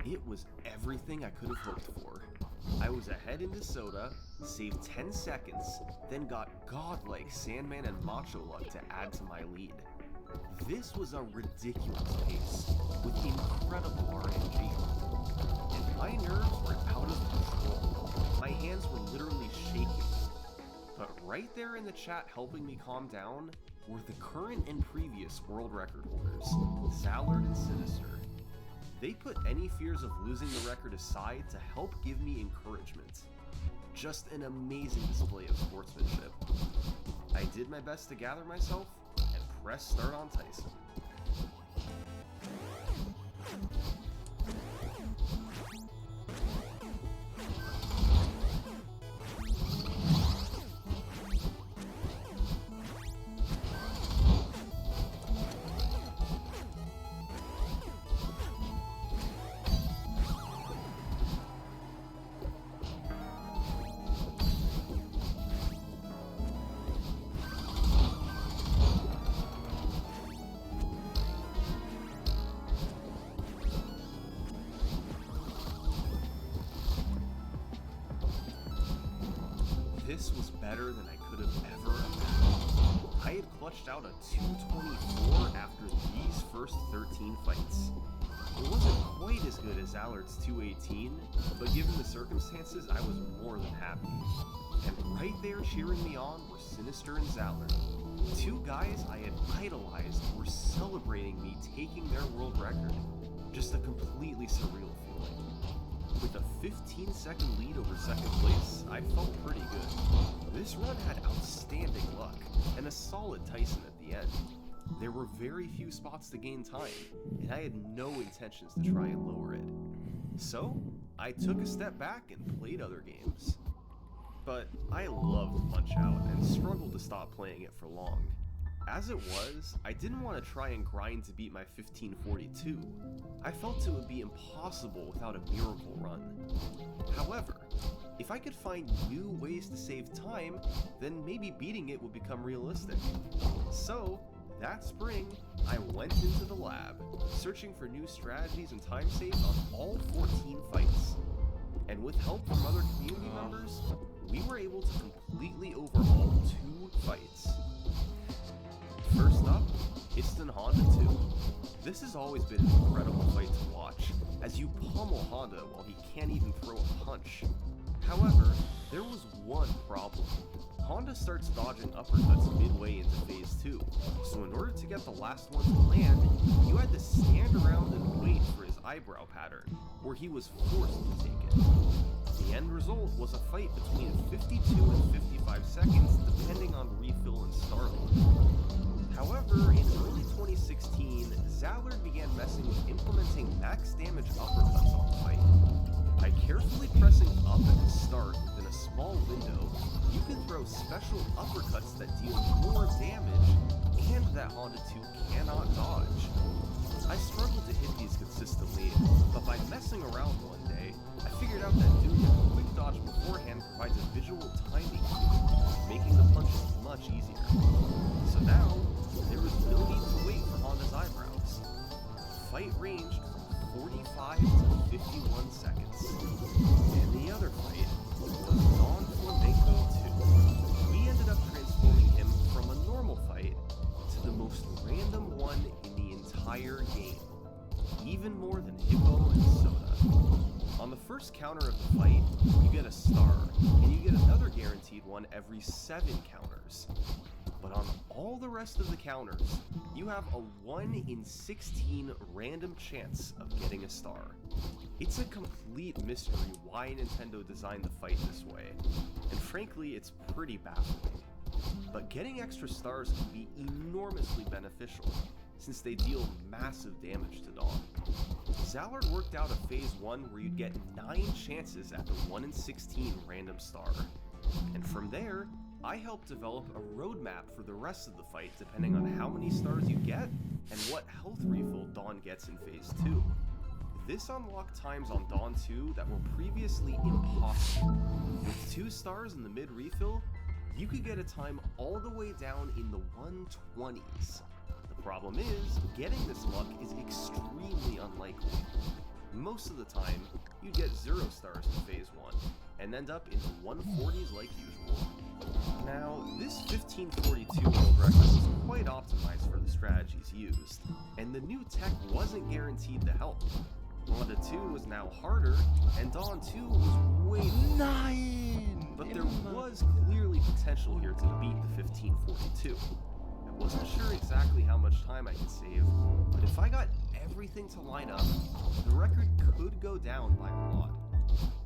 It was everything I could have hoped for. I was ahead into Soda, saved 10 seconds, then got godlike Sandman and Macho Luck to add to my lead. This was a ridiculous pace, with incredible RNG. And my nerves were out of control. My hands were literally shaking. But right there in the chat helping me calm down were the current and previous world record holders, Zallard and Sinister. They put any fears of losing the record aside to help give me encouragement. Just an amazing display of sportsmanship. I did my best to gather myself and press start on Tyson. This was better than I could have ever imagined. I had clutched out a 224 after these first 13 fights. It wasn't quite as good as Zallard's 218, but given the circumstances, I was more than happy. And right there cheering me on were Sinister and Zallard. Two guys I had idolized were celebrating me taking their world record. Just a completely surreal feeling. With a 15-second lead over second place, I felt pretty good. This run had outstanding luck, and a solid Tyson at the end. There were very few spots to gain time, and I had no intentions to try and lower it. So, I took a step back and played other games. But I loved Punch-Out and struggled to stop playing it for long. As it was, I didn't want to try and grind to beat my 1542. I felt it would be impossible without a miracle run. However, if I could find new ways to save time, then maybe beating it would become realistic. So, that spring, I went into the lab, searching for new strategies and time saves on all 14 fights. And with help from other community members, we were able to completely overhaul 2 fights. First up, Histon Honda 2. This has always been an incredible fight to watch, as you pummel Honda while he can't even throw a punch. However, there was one problem. Honda starts dodging uppercuts midway into phase 2, so in order to get the last one to land, you had to stand around and wait for his eyebrow pattern, or he was forced to take it. The end result was a fight between 52 and 55 seconds, depending on refill and starting. However, in early 2016, Zallard began messing with implementing max damage uppercuts on the fight. By carefully pressing up at the start within a small window, you can throw special uppercuts that deal more damage and that Honda 2 cannot dodge. I struggled to hit these consistently, but by messing around one day, I figured out that doing a quick dodge beforehand provides a visual timing cue, making the punches much easier. So now, there was no need to wait for Honda's eyebrows. The fight ranged from 45 to 51 seconds. And the other fight was Don Flamenco 2. We ended up transforming him from a normal fight to the most random one in the entire game. Even more than Hippo and Soda. On the first counter of the fight, you get a star, and you get another guaranteed one every 7 counters. But on all the rest of the counters, you have a 1 in 16 random chance of getting a star. It's a complete mystery why Nintendo designed the fight this way, and frankly, it's pretty baffling. But getting extra stars can be enormously beneficial, since they deal massive damage to Dawn. Zallard worked out a phase 1 where you'd get 9 chances at the 1 in 16 random star, and from there, I helped develop a roadmap for the rest of the fight depending on how many stars you get and what health refill Dawn gets in phase 2. This unlocked times on Dawn 2 that were previously impossible. With 2 stars in the mid refill, you could get a time all the way down in the 120s. The problem is, getting this luck is extremely unlikely. Most of the time, you'd get 0 stars in Phase 1, and end up in the 140s like usual. Now, this 1542 world record was quite optimized for the strategies used, and the new tech wasn't guaranteed to help. Wanda 2 was now harder, and Dawn 2 was way more. 9! But there was clearly potential here to beat the 1542. I wasn't sure exactly how much time I could save, but if I got everything to line up, the record could go down by a lot.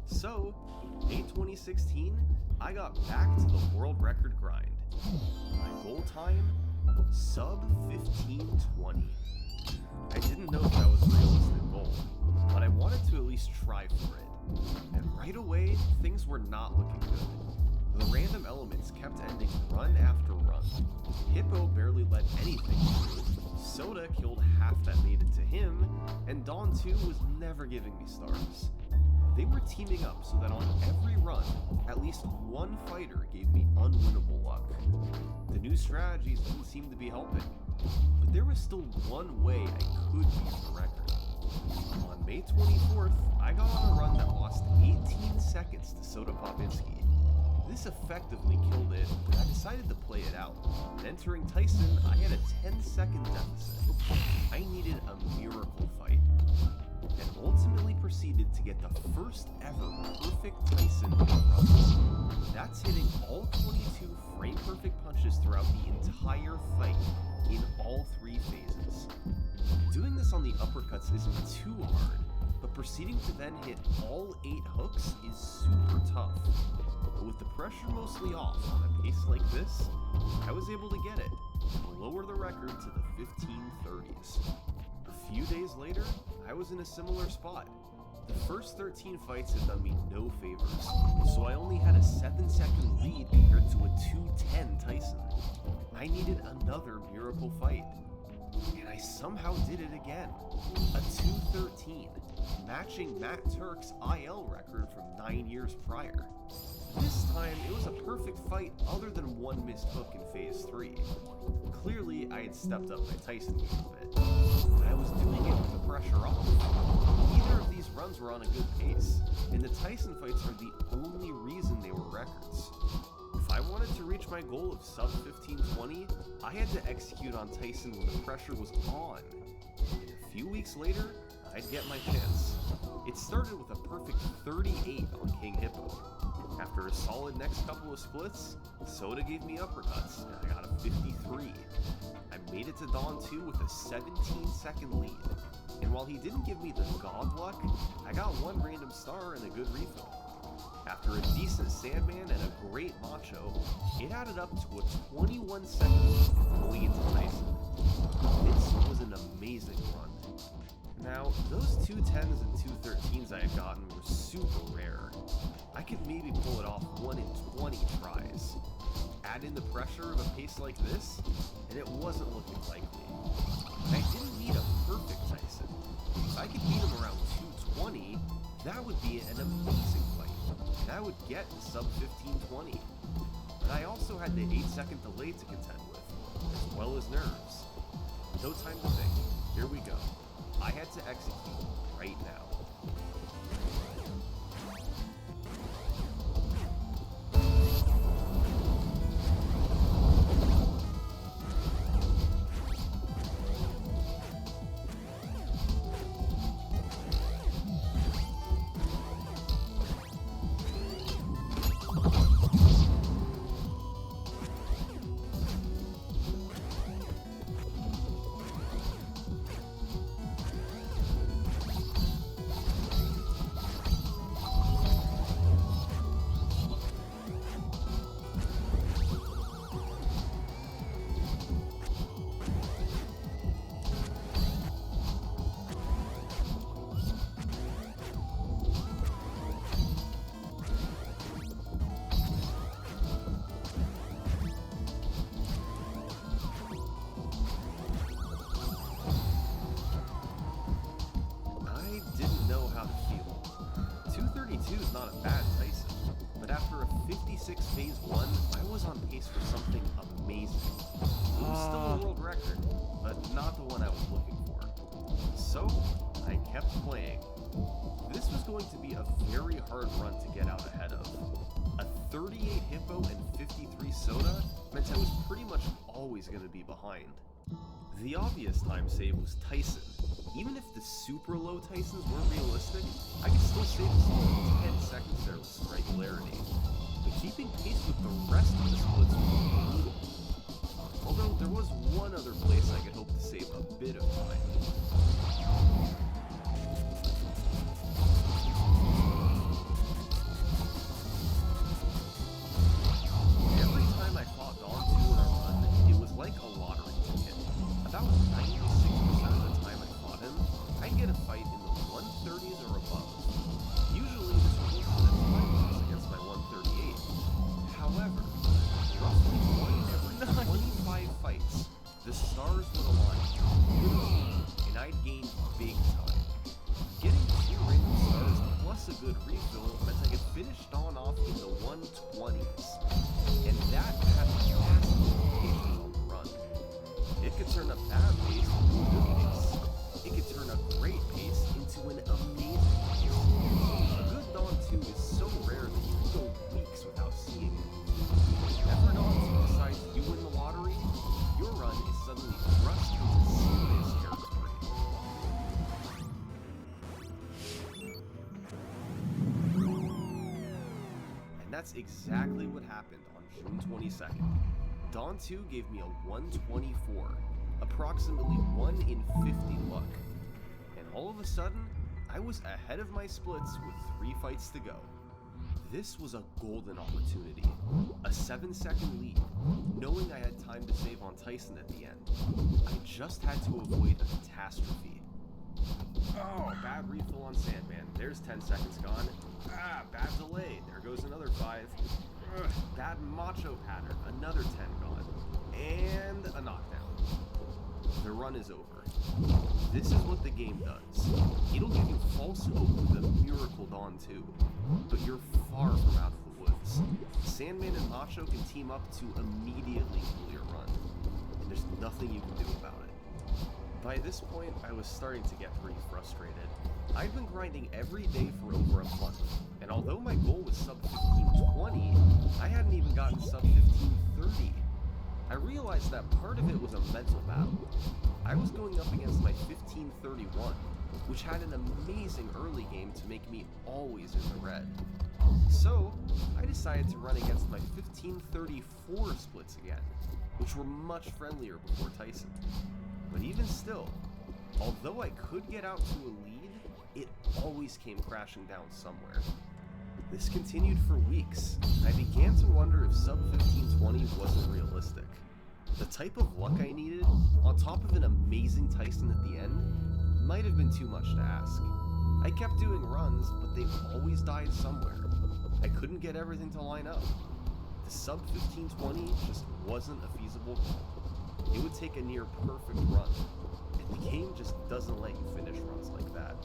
So, May 2016, I got back to the world record grind. My goal time? Sub 1520. I didn't know if that was a realistic goal, but I wanted to at least try for it. And right away, things were not looking good. The random elements kept ending run after run. Hippo barely let anything through, Soda killed half that made it to him, and Dawn 2 was never giving me stars. They were teaming up so that on every run, at least one fighter gave me unwinnable luck. The new strategies didn't seem to be helping, but there was still one way I could beat the record. On May 24th, I got on a run that lost 18 seconds to Soda Popinski. This effectively killed it, but I decided to play it out. And entering Tyson, I had a 10-second deficit. I needed a miracle fight, and ultimately proceeded to get the first ever perfect Tyson run. That's hitting all 22 frame-perfect punches throughout the entire fight in all 3 phases. Doing this on the uppercuts isn't too hard, but proceeding to then hit all 8 hooks is super tough. But with the pressure mostly off on a pace like this, I was able to get it, and lower the record to the 1530s. A few days later, I was in a similar spot. The first 13 fights had done me no favors, so I only had a 7-second lead compared to a 210 Tyson. I needed another miracle fight, and I somehow did it again. A 213, matching Matt Turk's IL record from 9 years prior. This time, it was a perfect fight other than one missed hook in Phase 3. Clearly, I had stepped up my Tyson game a bit, but I was doing it with the pressure off. Neither of these runs were on a good pace, and the Tyson fights are the only reason they were records. If I wanted to reach my goal of sub 1520, I had to execute on Tyson when the pressure was on. And a few weeks later, I'd get my chance. It started with a perfect 38 on King Hippo. After a solid next couple of splits, Soda gave me uppercuts, and I got a 53. I made it to Dawn 2 with a 17-second lead, and while he didn't give me the god luck, I got one random star and a good refill. After a decent Sandman and a great Macho, it added up to a 21-second lead going into Tyson. This was an amazing run. Now, those 210s and 213s I had gotten were super rare. I could maybe pull it off 1 in 20 tries. Add in the pressure of a pace like this, and it wasn't looking likely. I didn't need a perfect Tyson. If I could beat him around 220, that would be an amazing fight, and I would get the sub 1520. But I also had the 8-second delay to contend with, as well as nerves. No time to think. Here we go. I had to execute right now. pace for something amazing. It was still a world record, but not the one I was looking for. So, I kept playing. This was going to be a very hard run to get out ahead of. A 38 Hippo and 53 Soda meant I was pretty much always going to be behind. The obvious time save was Tyson. Even if the super low Tysons weren't realistic, I could still save a solid 10 seconds there with some regularity. But keeping pace with the rest of the splits was brutal. Although there was one other place I could hope to save a bit of time. Every time I fought Dawn 2 in a run, it was like a lottery ticket. About 96% of the time I fought him, I'd get a fight in the 130s or above. Usually this resulted in 5 loss against my 138. However, roughly one in every 25 fights, the stars would align, and I'd gain big time. Getting 2 random stars plus a good refill meant I could finish Dawn off in the 120s, and that had massive implications on the run. It could turn a bad pace into a good pace. It could turn a great pace into an amazing pace. A good Dawn 2 is so rare that you can go weeks without seeing it. Whenever Dawn 2 decides you win the lottery, your run is suddenly thrust into serious territory. And that's exactly what happened on June 22nd. Dawn 2 gave me a 124, approximately 1 in 50 luck. And all of a sudden, I was ahead of my splits with 3 fights to go. This was a golden opportunity, a 7-second lead, knowing I had time to save on Tyson at the end. I just had to avoid a catastrophe. Oh, bad refill on Sandman, there's 10 seconds gone. Ah, bad delay, there goes another 5. Ugh, bad macho pattern, another 10 gone. And a knockdown. The run is over. This is what the game does. It'll give you false hope with a miracle Dawn 2, but you're far from out of the woods. Sandman and Macho can team up to immediately kill your run, and there's nothing you can do about it. By this point, I was starting to get pretty frustrated. I'd been grinding every day for over a month, and although my goal was sub 1520, I hadn't even gotten sub 1530. I realized that part of it was a mental battle. I was going up against my 1531, which had an amazing early game to make me always in the red. So, I decided to run against my 1534 splits again, which were much friendlier before Tyson. But even still, although I could get out to a lead, it always came crashing down somewhere. This continued for weeks. I began to wonder if sub 1520 wasn't realistic. The type of luck I needed, on top of an amazing Tyson at the end, might have been too much to ask. I kept doing runs, but they always died somewhere. I couldn't get everything to line up. The sub 1520 just wasn't a feasible goal. It would take a near perfect run, and the game just doesn't let you finish runs like that.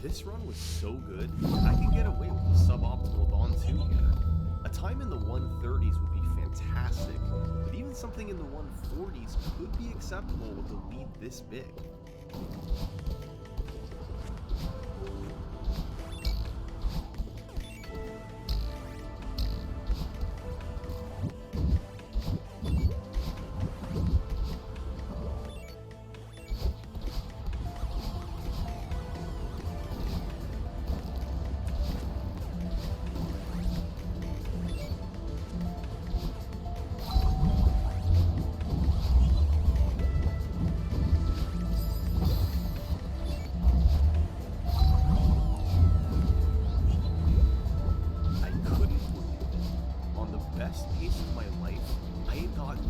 This run was so good, I could get away with a suboptimal Dawn 2 here. A time in the 130s would be fantastic, but even something in the 140s could be acceptable with a lead this big.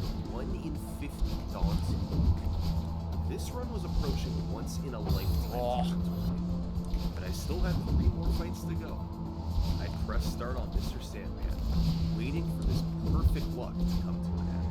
the 1 in 50 Dawn 2. This run was approaching once in a lifetime territory, but I still had 3 more fights to go. I pressed start on Mr. Sandman, waiting for this perfect luck to come to an end.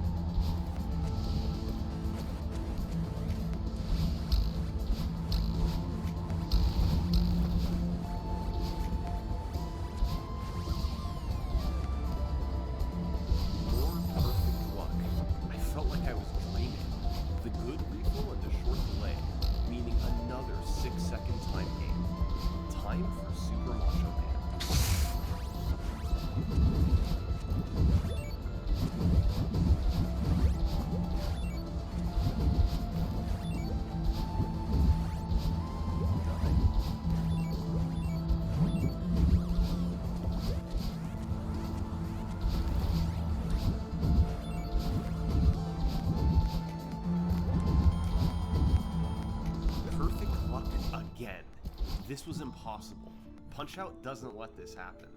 This was impossible. Punch-Out doesn't let this happen.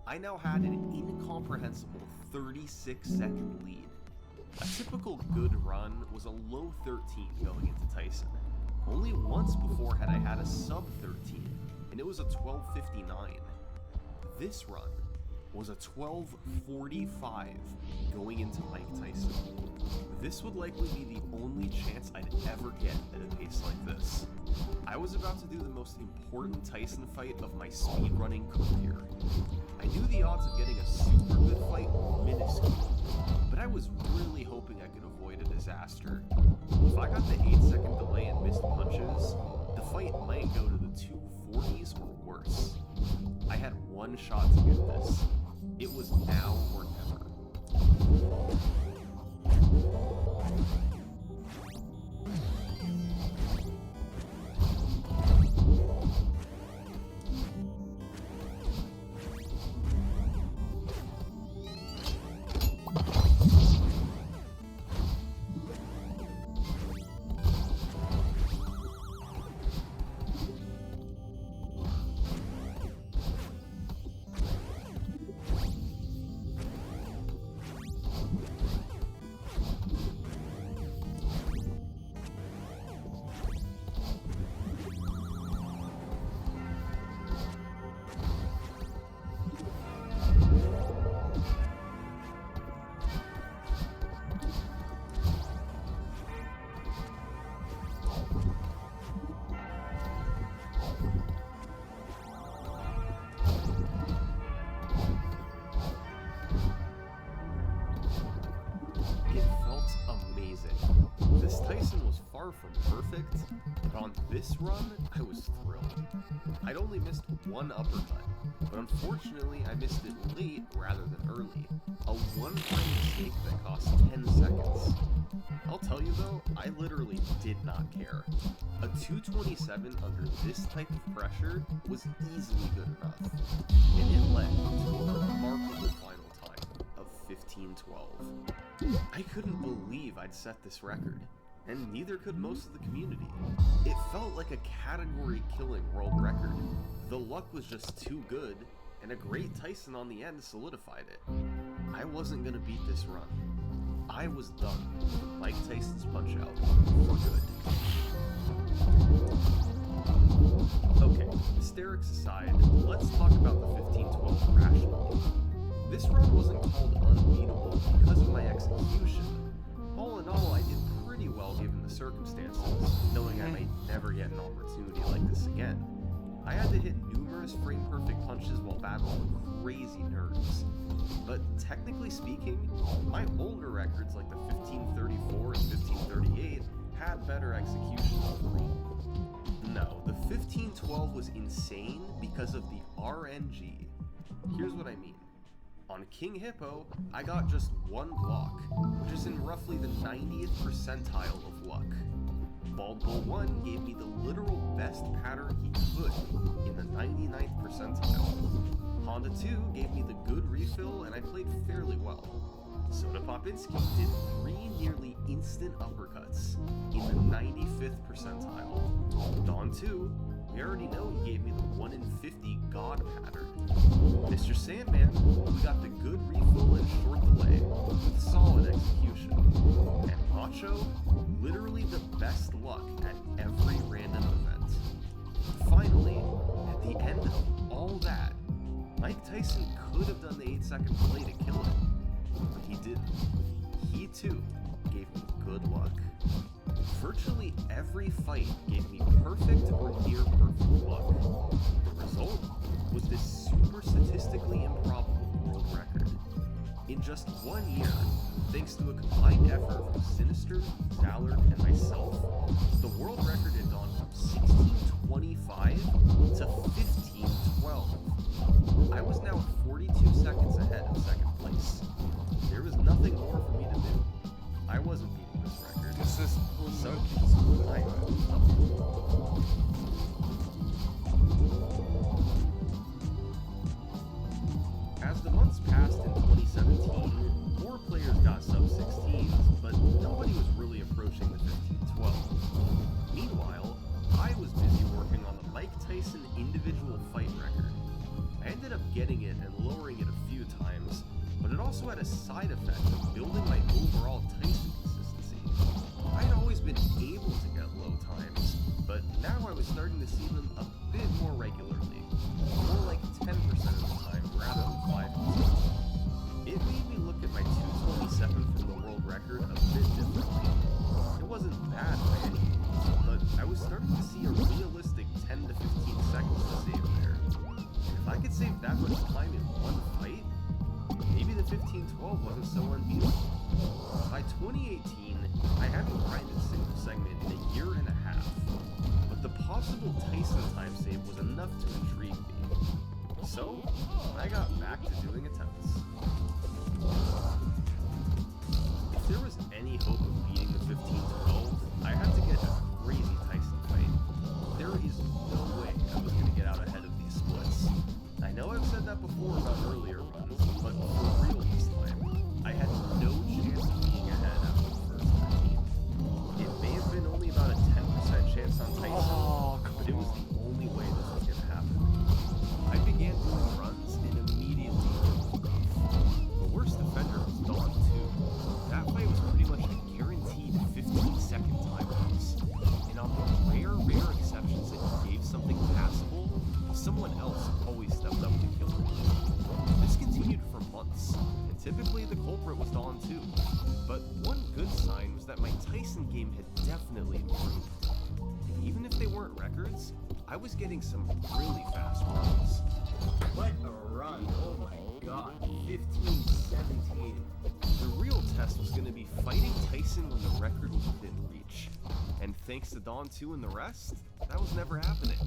I now had an incomprehensible 36-second lead. A typical good run was a low 13 going into Tyson. Only once before had I had a sub 13, and it was a 12:59. This run was a 12:45 going into Mike Tyson. This would likely be the only chance I'd ever get at a pace like this. I was about to do the most important Tyson fight of my speedrunning career. I knew the odds of getting a super good fight were minuscule, but I was really hoping I could avoid a disaster. If I got the 8-second delay and missed punches, the fight might go to the 240s or worse. I had one shot to get this. It was now or never. From perfect, but on this run, I was thrilled. I'd only missed one uppercut, but unfortunately I missed it late rather than early. A one-time mistake that cost 10 seconds. I'll tell you though, I literally did not care. A 227 under this type of pressure was easily good enough, and it led to a remarkable final time of 15:12. I couldn't believe I'd set this record, and neither could most of the community. It felt like a category-killing world record. The luck was just too good, and a great Tyson on the end solidified it. I wasn't gonna beat this run. I was done with Mike Tyson's Punch-Out for good. Okay, hysterics aside, let's talk about the 15:12 rationally. This run wasn't called unbeatable because of my execution. All in all, I did pretty well given the circumstances, knowing I might never get an opportunity like this again. I had to hit numerous frame-perfect punches while battling crazy nerds. But technically speaking, my older records like the 15:34 and 15:38 had better execution overall. No, the 15:12 was insane because of the RNG. Here's what I mean. On King Hippo, I got just one block, which is in roughly the 90th percentile of luck. Bald Bull 1 gave me the literal best pattern he could in the 99th percentile. Honda 2 gave me the good refill and I played fairly well. Soda Popinski did 3 nearly instant uppercuts in the 95th percentile. Dawn 2, we already know he gave me the 1 in 50 God pattern. Mr. Sandman, we got the good refill and short delay with solid execution. And Macho, literally the best luck at every random event. Finally, at the end of all that, Mike Tyson could have done the 8-second delay to kill it, but he didn't. He too gave me good luck. Virtually every fight gave me perfect or near perfect luck. The result was this super statistically improbable world record. In just 1 year, thanks to a combined effort from Sinister, Zallard, and myself, the world record had gone from 16:25 to 15:12. I was now 42 seconds ahead of second place. There was nothing more for me to do. I wasn't beating this record. This is So, I As the months passed in 2017, more players got sub-16s, but nobody was really approaching the 15-12. Meanwhile, I was busy working on the Mike Tyson individual fight record. I ended up getting it and lowering it a few times, but it also had a side effect of building my overall Tyson consistency. I'd always been able to get low times, but now I was starting to see them a bit more regularly, more like 10% of the time rather than 5%. It made me look at my 227 from the world record a bit differently. It wasn't bad by any means, but I was starting to see a realistic 10 to 15 seconds to save there. And if I could save that much time in one fight, maybe the 15-12 wasn't so unbeatable. By 2018, I hadn't grinded a single segment in a year and a half, but the possible Tyson time save was enough to intrigue me. So, I got back to doing attempts. If there was any hope of beating the 15-12, I had to get a crazy Tyson fight. There is no way I was going to get out ahead of these splits. I know I've said that before about earlier runs, but for real this time, I had no chance of being ahead after the first 13. It may have been only about a 10% chance on Tyson, but it was the only way this was going to happen. I began doing runs and immediately it was rough. The worst defender was Dawn 2. That fight was pretty much a guaranteed 15-second time lapse. And on the rare exceptions that he gave something passable, someone else always stepped up to kill him. This continued for months, and typically the culprit was Dawn 2. But one good sign was that my Tyson game had definitely improved. And even if they weren't records, I was getting some really fast runs. What a run. Oh my god. 15-17. The real test was going to be fighting Tyson when the record was within reach. And thanks to Dawn 2 and the rest, that was never happening.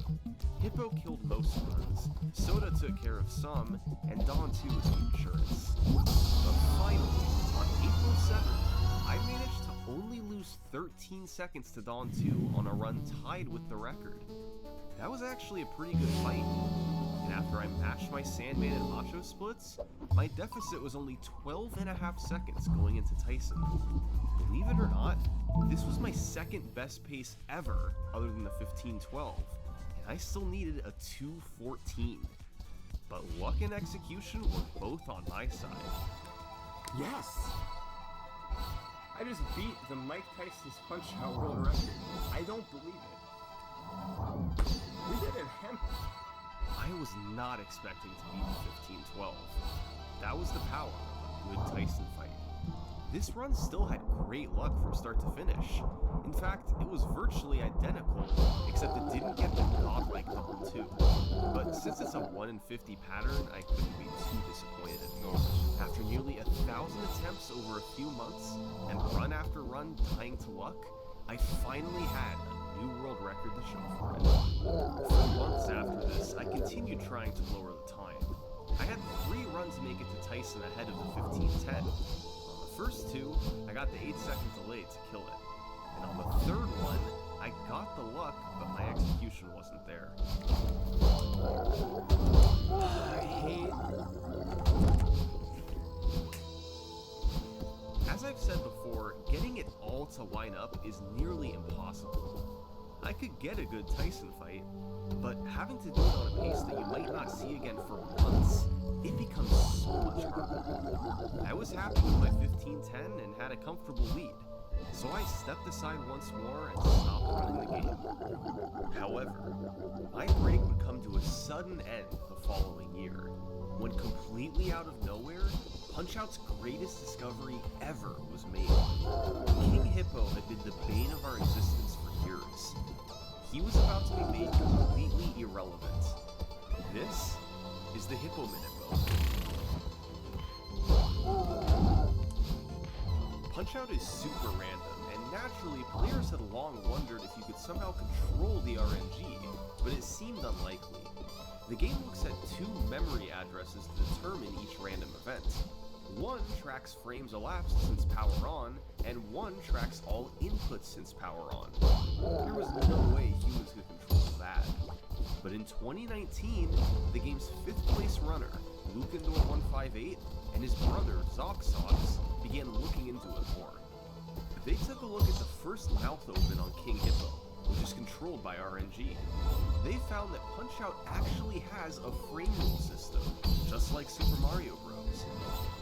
Hippo killed most runs, Soda took care of some, and Dawn 2 was the insurance. But finally, on April 7th, I managed to only lose 13 seconds to Dawn 2 on a run tied with the record. That was actually a pretty good fight. And after I matched my Sandman and Macho splits, my deficit was only 12.5 seconds going into Tyson. Believe it or not, this was my second best pace ever other than the 15-12, and I still needed a 2:14. But luck and execution were both on my side. Yes! I just beat the Mike Tyson's Punch-Out world record. I don't believe it. We did it, hemp. I was not expecting to beat the 15-12. That was the power of a good Tyson fight. This run still had great luck from start to finish. In fact, it was virtually identical, except it didn't get the godlike Dawn 2. But since it's a 1 in 50 pattern, I couldn't be too disappointed. After nearly 1,000 attempts over a few months, and run after run tying to luck, I finally had a new world record to show for it. For months after this, I continued trying to lower the time. I had 3 runs to make it to Tyson ahead of the 15-10. On the first 2, I got the 8-second delay to kill it. And on the third one, I got the luck, but my execution wasn't there. I hate... As I've said before, getting it all to line up is nearly impossible. I could get a good Tyson fight, but having to do it on a pace that you might not see again for months, it becomes so much harder. I was happy with my 15-10 and had a comfortable lead, so I stepped aside once more and stopped running the game. However, my break would come to a sudden end the following year, when completely out of nowhere, Punch-Out's greatest discovery ever was made. King Hippo had been the bane of our existence for years. He was about to be made completely irrelevant. This is the Hippo Minippo. Punch-Out is super random, and naturally players had long wondered if you could somehow control the RNG, but it seemed unlikely. The game looks at two memory addresses to determine each random event. One tracks frames elapsed since power on, and one tracks all inputs since power on. There was no way humans could control that. But in 2019, the game's 5th place runner, Lukendor158, and his brother, ZoxZox, began looking into it more. They took a look at the first mouth open on King Hippo, which is controlled by RNG. They found that Punch-Out actually has a frame rule system, just like Super Mario Bros.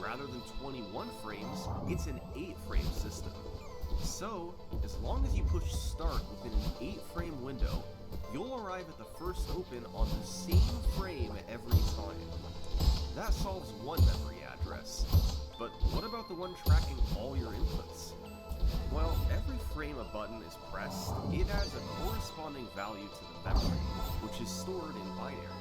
Rather than 21 frames, it's an 8-frame system. So, as long as you push start within an 8-frame window, you'll arrive at the first open on the same frame every time. That solves one memory address. But what about the one tracking all your inputs? Well, every frame a button is pressed, it adds a corresponding value to the memory, which is stored in binary.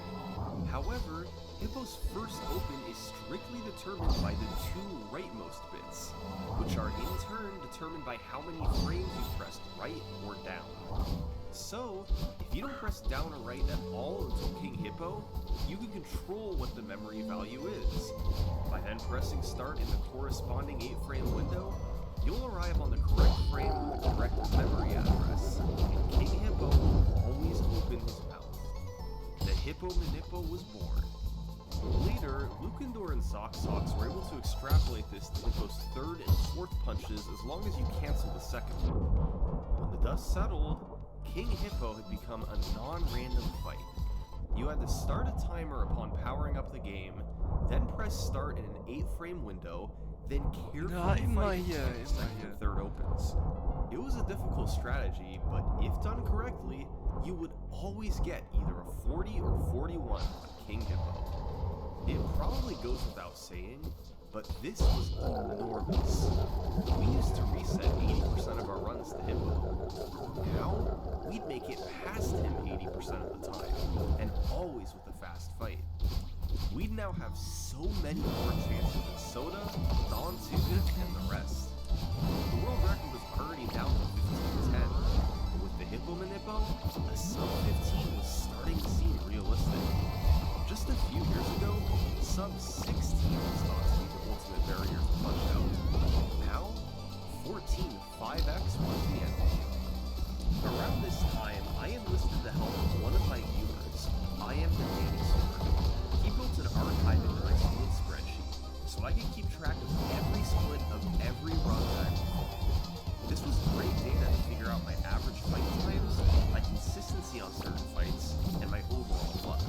However, Hippo's first open is strictly determined by the 2 rightmost bits, which are in turn determined by how many frames you pressed right or down. So, if you don't press down or right at all until King Hippo, you can control what the memory value is. By then pressing start in the corresponding 8-frame window, you'll arrive on the correct frame with the correct memory address, and King Hippo will always open his mouth. The Hippo Minippo was born. Later, Lukendor and ZoxZox were able to extrapolate this to Hippo's 3rd and 4th punches as long as you cancel the 2nd one. When the dust settled, King Hippo had become a non-random fight. You had to start a timer upon powering up the game, then press start in an 8-frame window, then carefully fight the 2nd and 3rd opens. It was a difficult strategy, but if done correctly, you would always get either a 40 or 41 on King Hippo. It probably goes without saying, but this was enormous. We used to reset 80% of our runs to Hippo. Now, we'd make it past him 80% of the time, and always with a fast fight. We'd now have so many more chances than Soda, Don Tuguk, and the rest. The world record was already down to 15-10, but with the Hippo Minippo, a sub-15 was starting to seem realistic. Just a few years ago, sub-16 was thought to be the ultimate barrier to Punch-Out. Now, 14-5x was the end game. Around this time, I enlisted the help of one of my viewers, I Am the Danny Sword. He built an archive into my split spreadsheet, so I could keep track of every split of every run that I performed. This was great data to figure out my average fight times, my consistency on certain fights, and my overall luck.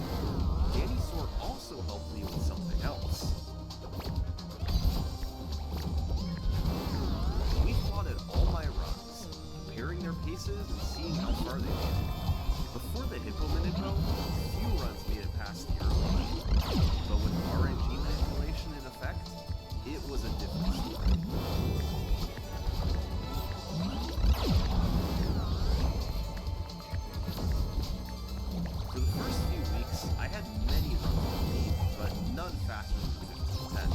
Danny Sword also helped me with something else. We plotted all my runs, comparing their paces and seeing how far they made it. Before the Hippo Minippo, few runs made it past the early lead, but with RNG manipulation in effect, it was a different story. For the first few weeks, I had many runs on the lead, but none faster than 15-10.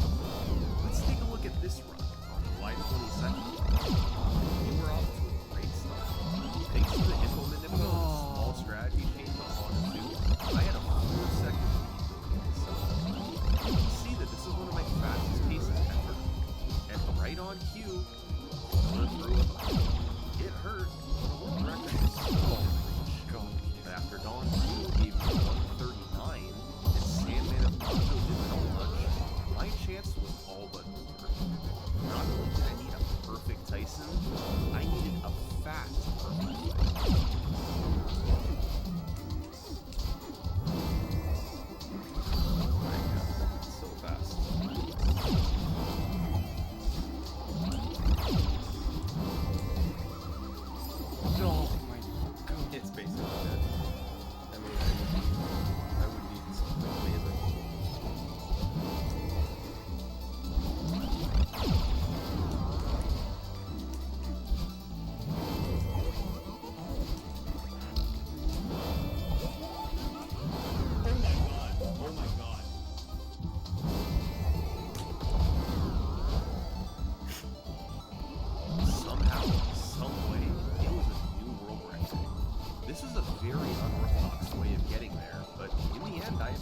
Let's take a look at this run on July 22nd. We were off to a great start. Thanks to the Hippo Minippo and a small strategy change on Honda 2, I had a 4-second lead. So, you can see that this is one of my fastest paces ever. And right on cue,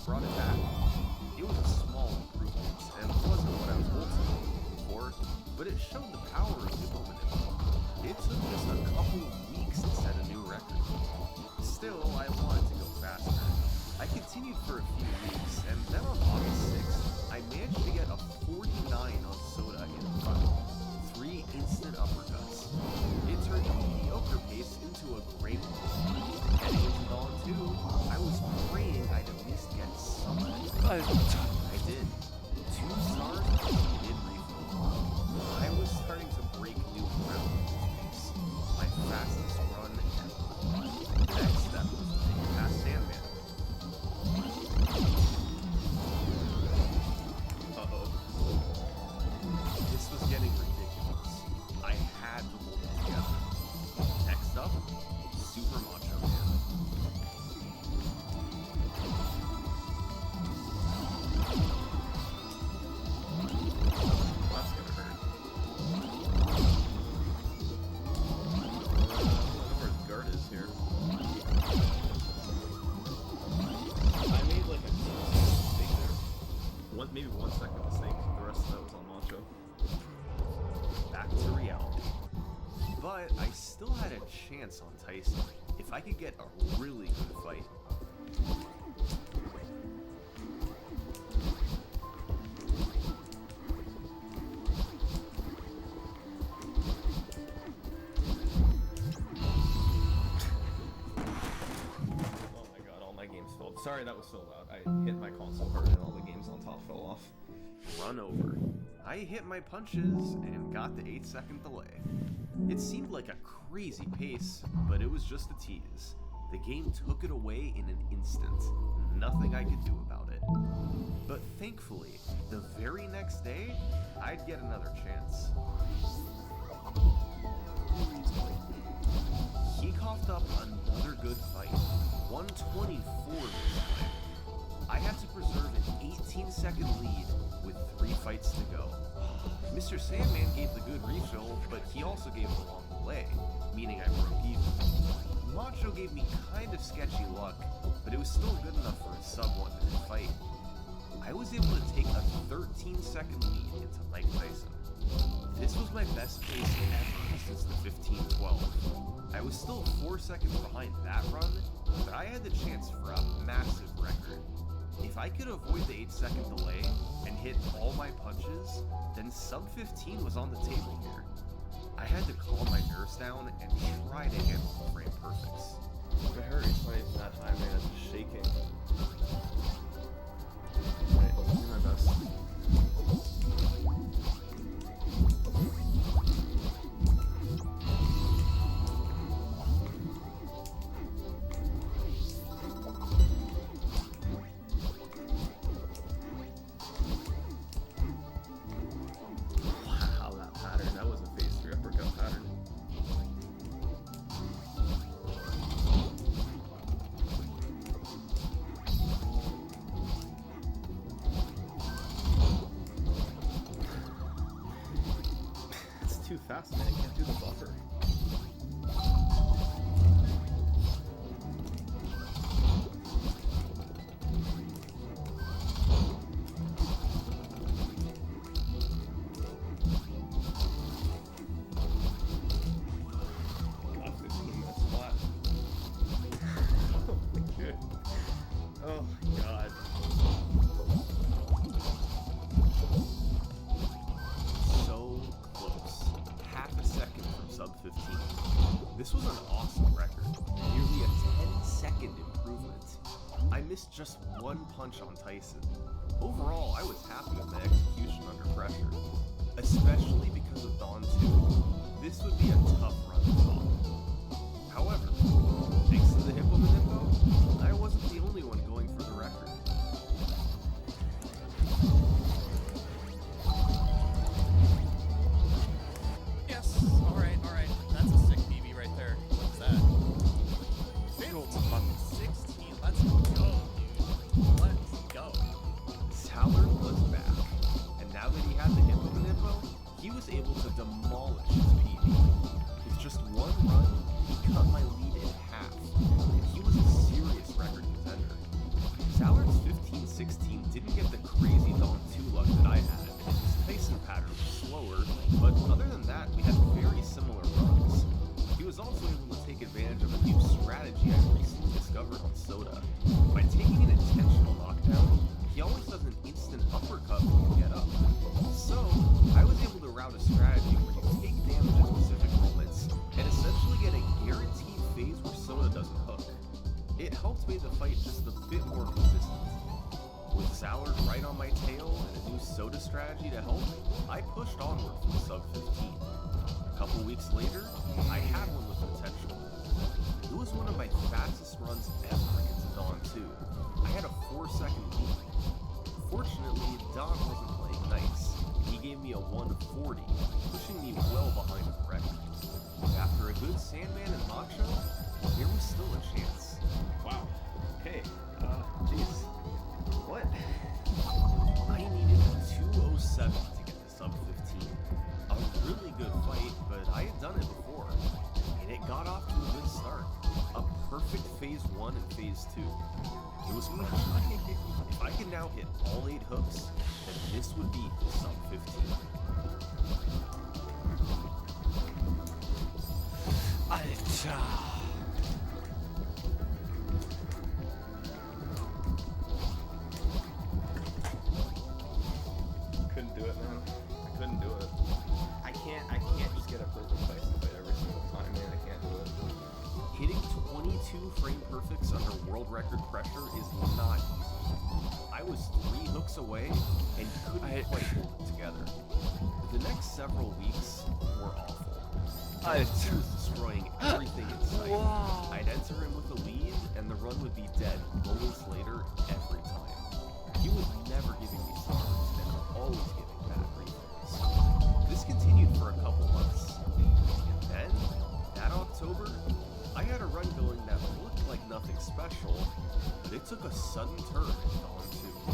brought it back. It was a small improvement, and wasn't what I was ultimately looking for, but it showed the power of Hippo Manippo. It took just a couple of weeks to set a new record. Still, I wanted to go faster. I continued for a few weeks, and then on August 6th, I managed to get a 49 on Soda in front. 3 instant uppercuts. It turned a mediocre pace into a great one. Heading into Dawn 2, I was praying I'd at least get something. I did. 2 stars mid refill. I was starting to break new ground with this pace. My fastest run ever. The next step was to make it past Sandman. Uh-oh. This was getting ridiculous. I had to hold it together. Next up, Super Macho Man. That's gonna hurt. I don't know where his guard is here. I made like a 2-second mistake there. Maybe 1 second mistake. The rest of that was on Macho. Back to reality. But I still had a chance on Tyson if I could get a really good fight. Oh my god, all my games filled. Sorry that was so loud. I hit my console hard and all the games on top fell off. Run over. I hit my punches and got the 8-second delay. It seemed like a crazy pace, but it was just a tease. The game took it away in an instant. Nothing I could do about it. But thankfully, the very next day, I'd get another chance. He coughed up another good fight. 124 this time. I had to preserve an 18-second lead with 3 fights to go. Mr. Sandman gave the good refill, but he also gave the long delay, meaning I broke even. Macho gave me kind of sketchy luck, but it was still good enough for a sub-1 minute fight. I was able to take a 13-second lead into Mike Tyson. This was my best pace ever since the 15-12. I was still 4 seconds behind that run, but I had the chance for a massive record. If I could avoid the 8-second delay and hit all my punches, then sub 15 was on the table here. I had to calm my nerves down and try to handle the frame perfects. If it hurt, it's not even that high, man. It's shaking. Alright, I'll do my best. Too fast, man. I can't do the buffer. God, 15 minutes flat. Oh my god. Oh my god. So close. Half a second from sub 15. This was an awesome record, nearly a 10-second improvement. I missed just 1 punch on Tyson. Overall, I was happy with my execution under pressure, especially because of Dawn 2. This would be a tough run to top. However, thanks to the Hippo Manippo, I wasn't the only one going for the record. Yes, alright. That's a sick BB right there. What's that? 16. Let's go, dude. Let's go. Tallard was back, and now that he had the Hippo Manippo, he was able to demolish his PB. With just 1 run, he cut my lead in half, and he was a serious record contender. Tallard's 15 take advantage of a new strategy I recently discovered on Soda. By taking an intentional knockdown, he always does an instant uppercut when you get up. So, I was able to route a strategy where you take damage at specific moments and essentially get a guaranteed phase where Soda doesn't hook. It helped make the fight just a bit more consistent. With Zallard right on my tail and a new Soda strategy to help, I pushed onward from sub 15. A couple weeks later, I had one with potential. It was one of my fastest runs ever into Dawn 2. I had a 4-second lead. Fortunately, Don wasn't playing nice. He gave me a 140, pushing me well behind the record. After a good Sandman and Macho, there was still a chance. Wow. Okay. Jeez. What? I needed a 207 to get to sub 15. A really good fight, but I had done it before. And it got off to a good start. A perfect phase 1 and phase 2. It was crushing. If I could now hit all 8 hooks, then this would be sub 15. Couldn't do it, man. I couldn't do it. I can't just get a perfect Tyson fight every single time, man. I can't do it. Hitting 22 frame perfects under world record pressure is not easy. I was 3 hooks away and couldn't quite hold it together. The next several weeks were awful. He was destroying everything in sight. I'd enter him with a lead, and the run would be dead moments later every time. He was never giving me stars, and always giving bad refills. This continued for a couple months. And then, that October, I had a run going that looked like nothing special, but it took a sudden turn in Dawn 2.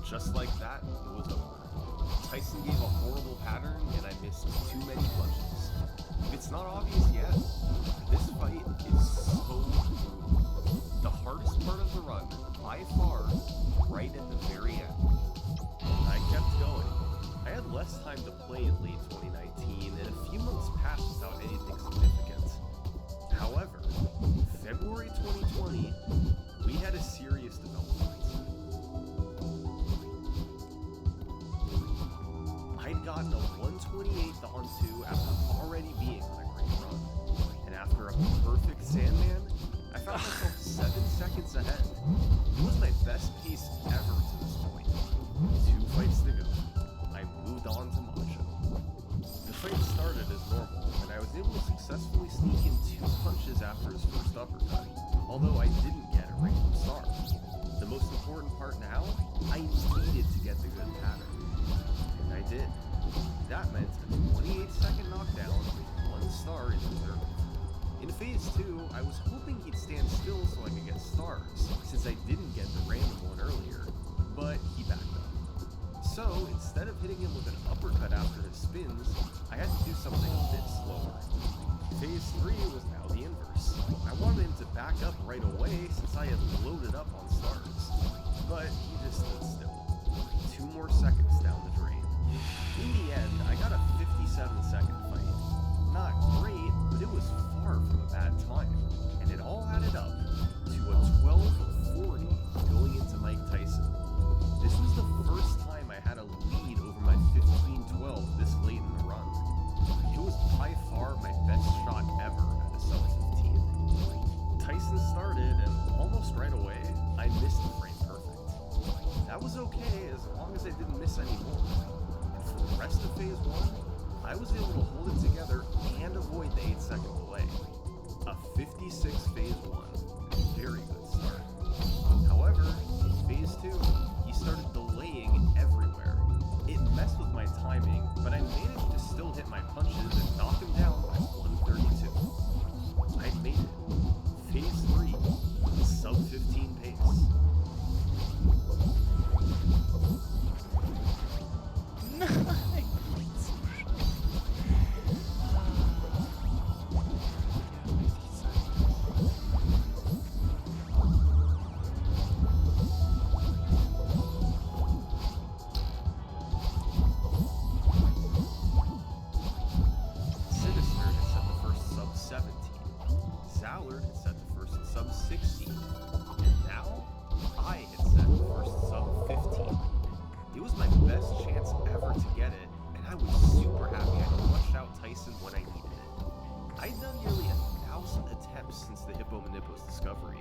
Just like that, it was over. Tyson gave a horrible pattern, and I missed too many punches. If it's not obvious yet, this fight is so brutal. The hardest part of the run, by far, right at the very end. I kept going. I had less time to play in late 2019, and a few months passed without anything significant. However, February 2020, we had a serious development. I'd gotten a 128 Dawn 2 after already being on a great run. And after a perfect Sandman, I found myself 7 seconds ahead. It was my best pace ever to this point. 2 fights to go. I moved on to Macho. The fight started as normal, and I was able to successfully sneak in 2 punches after his first uppercut, although I didn't get a random star. The most important part now, I needed to get the good pattern. And I did. That meant a 28-second knockdown with 1 star in reserve. In phase 2, I was hoping he'd stand still so I could get stars, since I didn't get the random one earlier, but he backed up. So, instead of hitting him with an uppercut after his spins, I had to do something a bit slower. Phase 3 was now the inverse. I wanted him to back up right away since I had loaded up on stars, but he just stood still. 2 more seconds down the drain. In the end, I got a 57-second fight. Not great, but it was far from a bad time, and it all added up to a 12:40 going into Mike Tyson. This was the first time I had a lead over my 15-12 this late in the run. It was by far my best shot ever at a sub 15. Tyson started, and almost right away, I missed the frame perfect. That was okay as long as I didn't miss any more. For the rest of phase 1, I was able to hold it together and avoid the 8-second delay. A 56 phase 1. Very good start. However, in phase 2, he started delaying everywhere. It messed with my timing, but I managed to still hit my punches and knock him down by 132. I made it. Phase 3. Sub 15 pace. Tyson when I needed it. I'd done nearly 1,000 attempts since the Hippo Manippo's discovery.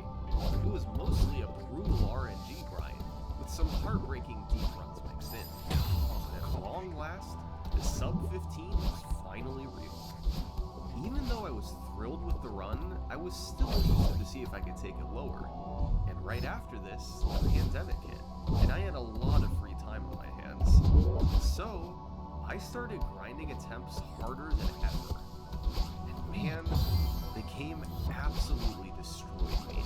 It was mostly a brutal RNG grind, with some heartbreaking deep runs mixed in. And at long last, the sub-15 was finally real. Even though I was thrilled with the run, I was still interested to see if I could take it lower. And right after this, the pandemic hit, and I had a lot of free time on my hands. So, I started grinding attempts harder than ever. And man, the game absolutely destroyed me.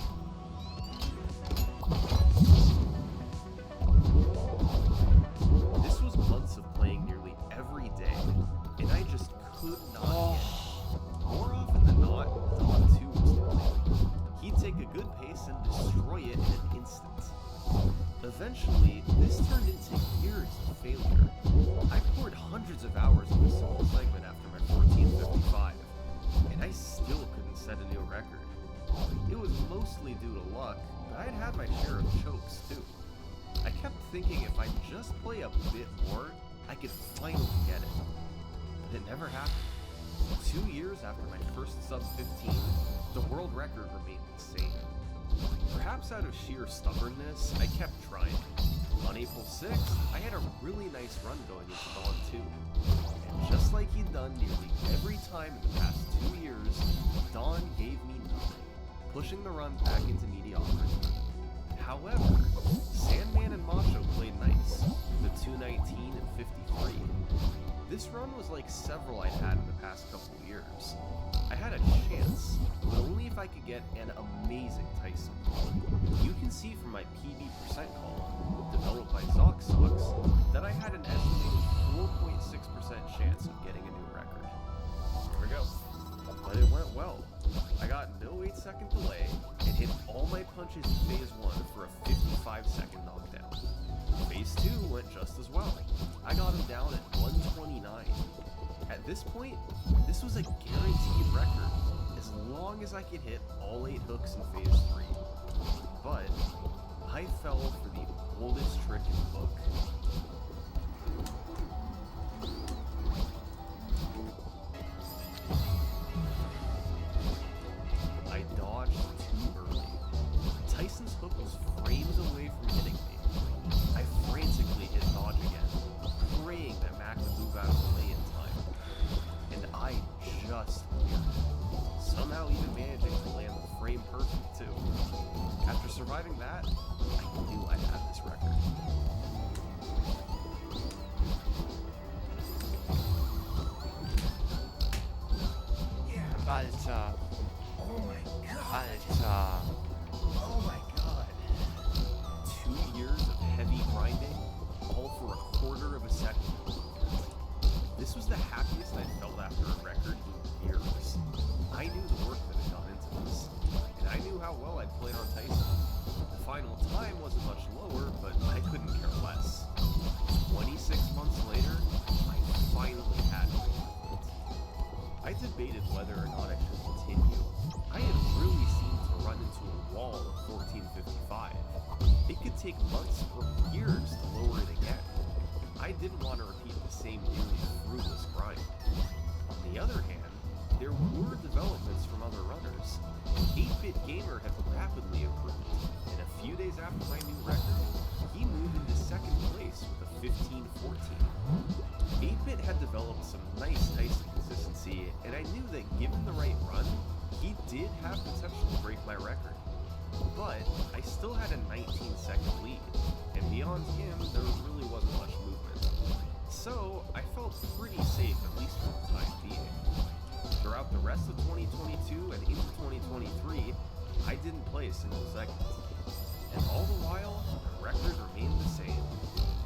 This was months of playing nearly every day, and I just could not get it. More often than not, Don 2 was the play. He'd take a good pace and destroy it in an instant. Eventually, this turned into years of failure. I poured hundreds of hours into a single segment after my 1455, and I still couldn't set a new record. It was mostly due to luck, but I'd had my share of chokes too. I kept thinking if I just play a bit more, I could finally get it. But it never happened. 2 years after my first sub-15, the world record remained the same. Perhaps out of sheer stubbornness, I kept trying. On April 6th, I had a really nice run going into Dawn 2. And just like he'd done nearly every time in the past 2 years, Dawn gave me nothing, pushing the run back into mediocrity. However, Sandman and Macho played nice, with a 219 and 53. This run was like several I'd had in the past couple years. I had a chance, but only if I could get an amazing Tyson. You can see from my PB percent column, developed by ZocSox, that I had an estimated 4.6% chance of getting a new record. Here we go. But it went well. I got no 8-second delay and hit all my punches in Phase 1 for a 55-second knockdown. Phase 2 went just as well. I got him down at 129. At this point, this was a guaranteed record, as long as I could hit all 8 hooks in Phase 3. But I fell for the oldest trick in the book. I dodged too early. Tyson's hook was frames away from hitting me. I frantically hit dodge again, praying that Mac would move out of the way in time. And I just cleared it, somehow even managing to land the frame perfect too. After surviving that, I knew I had this record. Alter. Oh my god. Alter. Oh my god. 2 years of heavy grinding, all for a quarter of a second. This was the happiest I'd felt after a record in years. I knew the work that had gone into this, and I knew how well I'd played on Tyson. The final time wasn't much lower, but I couldn't care less. 26 months later, I finally had it. I debated whether or not I should continue. I had really seemed to run into a wall at 1455. It could take months or years to lower it again. I didn't want to repeat the same nearly fruitless grind. On the other hand, there were developments from other runners. 8-Bit Gamer had rapidly improved, and a few days after my new record, he moved into second place with a 1514. 8-Bit had developed some nice Tyson consistency, and I knew that given the right run, he did have potential to break my record. But I still had a 19-second lead, and beyond him, there really wasn't much movement. So I felt pretty safe, at least for the time being. Throughout the rest of 2022 and into 2023, I didn't play a single segment. And all the while, the record remained the same.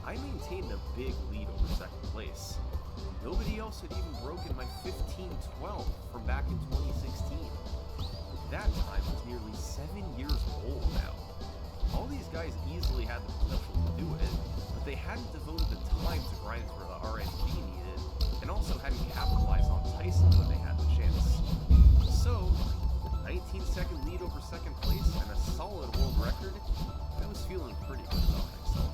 I maintained a big lead over second place. Nobody else had even broken my 1512 from back in 2016. That time was nearly 7 years old now. All these guys easily had the potential to do it, but they hadn't devoted the time to grind for the RNG needed, and also hadn't capitalized on Tyson when they had the chance. So, 19-second lead over second place and a solid world record, I was feeling pretty good about myself.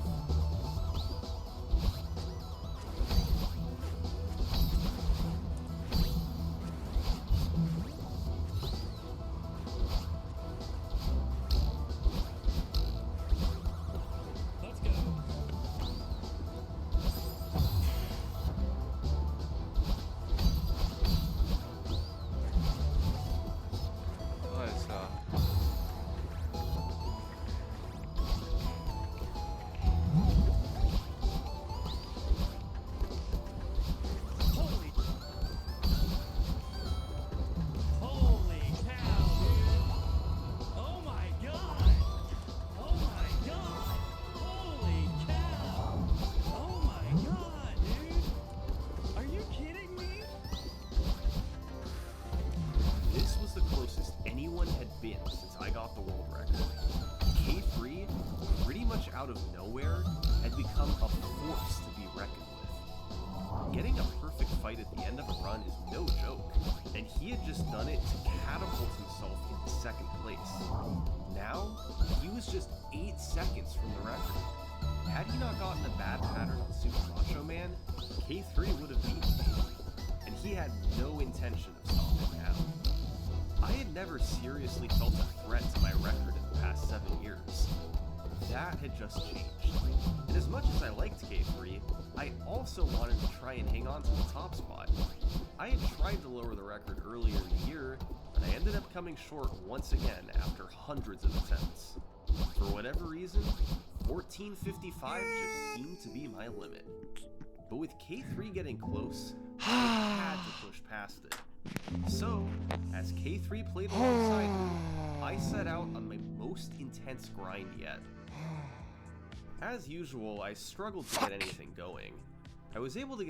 become a force to be reckoned with. Getting a perfect fight at the end of a run is no joke, and he had just done it to catapult himself into second place. Now, he was just 8 seconds from the record. Had he not gotten a bad pattern on Super Macho Man, K3 would have beaten him, and he had no intention of stopping now. I had never seriously felt a threat to my record in the past 7 years. That had just changed. And as much as I liked K3, I also wanted to try and hang on to the top spot. I had tried to lower the record earlier in the year, but I ended up coming short once again after hundreds of attempts. For whatever reason, 14:55 just seemed to be my limit. But with K3 getting close, I had to push past it. So, as K3 played alongside me, I set out on my most intense grind yet. As usual, I struggled to get anything going. I was able to get